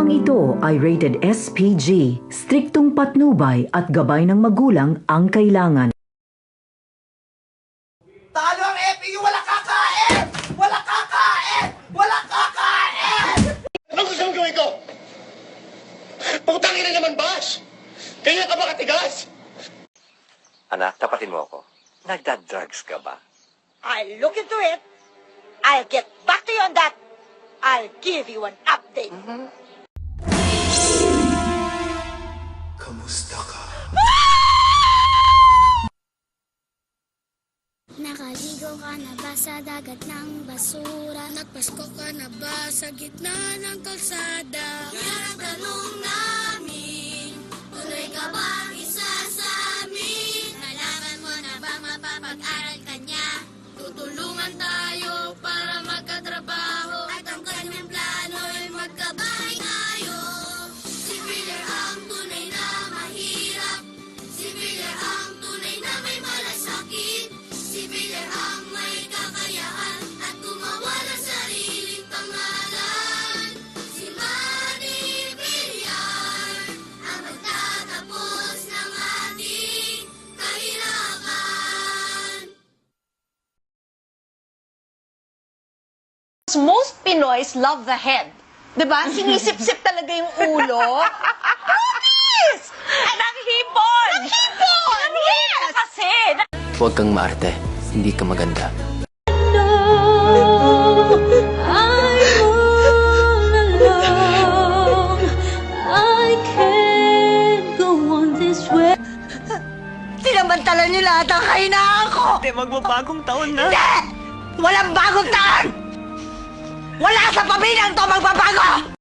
Programang ito ay rated SPG, striktong patnubay at gabay ng magulang ang kailangan. Talo ang FPU! Wala kakain! Wala kakain! Wala kakain! Anong gusto mong gawin ko? Putangin na naman, Bash! Kaya ka ba katigas? Anak, tapatin mo ako. Nagda-drugs ka ba? I'll look into it. I'll get back to you on that. I'll give you an update. Kamusta ka? Nakaligo ka na ba sa dagat ng basura? Nagpasko ka na ba sa gitna ng kalsada? Yan ang tanong namin. Tuloy ka ba ang isa sa amin? Nalaman mo na ba mapapag-aral ka niya? Tutulungan tayo para magkatrabaho. At ang kanyang plano ay magkabahay tayo. Si Miller ang tunay na mahirap. Si Miller ang tunay na may malasakit. Si Miller ang may kakayahan at gumawa ng sariling pangalan. Si Manny Villar ang magtatapos ng ating kahirapan. Most Pinoys love the head. Diba? Sinisip-sip talaga yung ulo. Notice! Naghipon! Naghipon! Yes! Kasi! Huwag kang maarte. Hindi ka maganda. Sinamantala niyo lahat ang kahinaan ko! Hindi, magbabagong taon na. Hindi! Walang bagong taon! Wala sa pamilyang to magbabago!